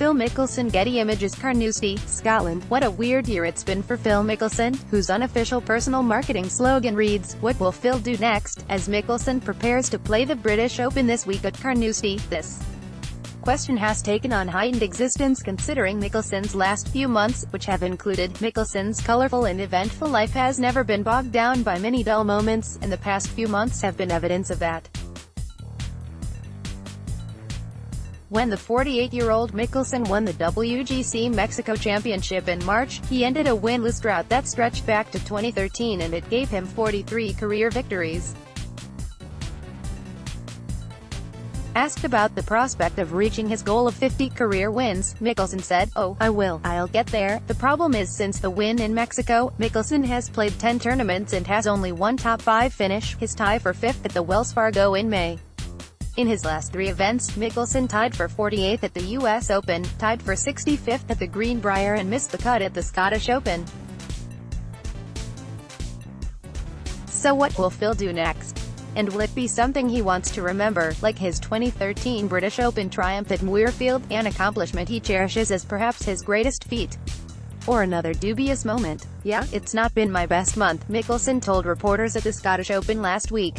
Phil Mickelson Getty Images Carnoustie, Scotland. What a weird year it's been for Phil Mickelson, whose unofficial personal marketing slogan reads, "What will Phil do next?" as Mickelson prepares to play the British Open this week at Carnoustie. This question has taken on heightened existence considering Mickelson's last few months, which have included Mickelson's colourful and eventful life has never been bogged down by many dull moments, and the past few months have been evidence of that. When the 48-year-old Mickelson won the WGC Mexico Championship in March, he ended a winless drought that stretched back to 2013 and it gave him 43 career victories. Asked about the prospect of reaching his goal of 50 career wins, Mickelson said, "Oh, I'll get there. The problem is since the win in Mexico, Mickelson has played 10 tournaments and has only one top 5 finish, his tie for 5th at the Wells Fargo in May. In his last 3 events, Mickelson tied for 48th at the US Open, tied for 65th at the Greenbrier and missed the cut at the Scottish Open. So what will Phil do next? And will it be something he wants to remember, like his 2013 British Open triumph at Muirfield, an accomplishment he cherishes as perhaps his greatest feat? Or another dubious moment? Yeah, it's not been my best month," Mickelson told reporters at the Scottish Open last week.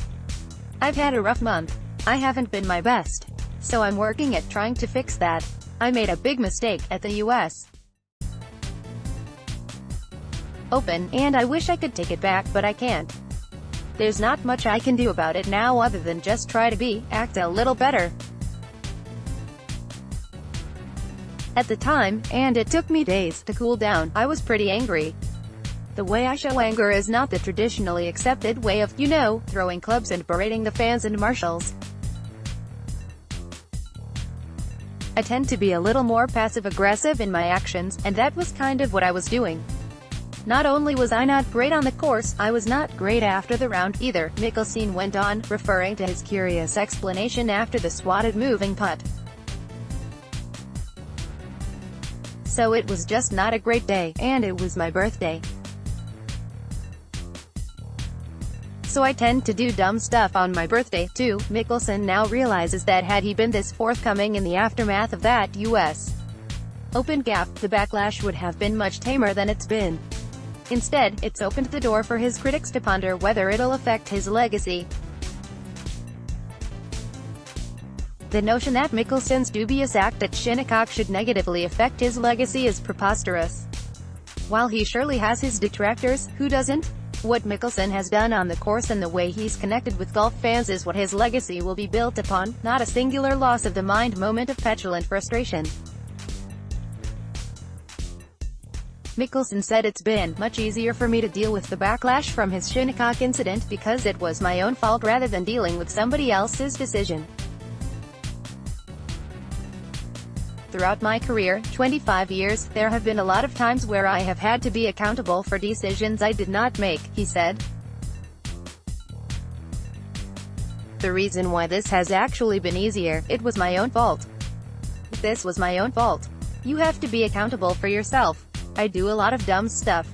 "I've had a rough month. I haven't been my best. So I'm working at trying to fix that. I made a big mistake at the US Open, and I wish I could take it back, but I can't. There's not much I can do about it now other than just try to act a little better. At the time, and it took me days to cool down, I was pretty angry. The way I show anger is not the traditionally accepted way of, throwing clubs and berating the fans and marshals. I tend to be a little more passive-aggressive in my actions, and that was kind of what I was doing. Not only was I not great on the course, I was not great after the round, either," Mickelson went on, referring to his curious explanation after the swatted moving putt. "So it was just not a great day, and it was my birthday. So I tend to do dumb stuff on my birthday, too." Mickelson now realizes that had he been this forthcoming in the aftermath of that US Open gaffe, the backlash would have been much tamer than it's been. Instead, it's opened the door for his critics to ponder whether it'll affect his legacy. The notion that Mickelson's dubious act at Shinnecock should negatively affect his legacy is preposterous. While he surely has his detractors, who doesn't? What Mickelson has done on the course and the way he's connected with golf fans is what his legacy will be built upon, not a singular loss of the mind moment of petulant frustration. Mickelson said, "It's been much easier for me to deal with the backlash from his Shinnecock incident because it was my own fault rather than dealing with somebody else's decision. Throughout my career, 25 years, there have been a lot of times where I have had to be accountable for decisions I did not make," he said. "The reason why this has actually been easier, it was my own fault. This was my own fault. You have to be accountable for yourself. I do a lot of dumb stuff.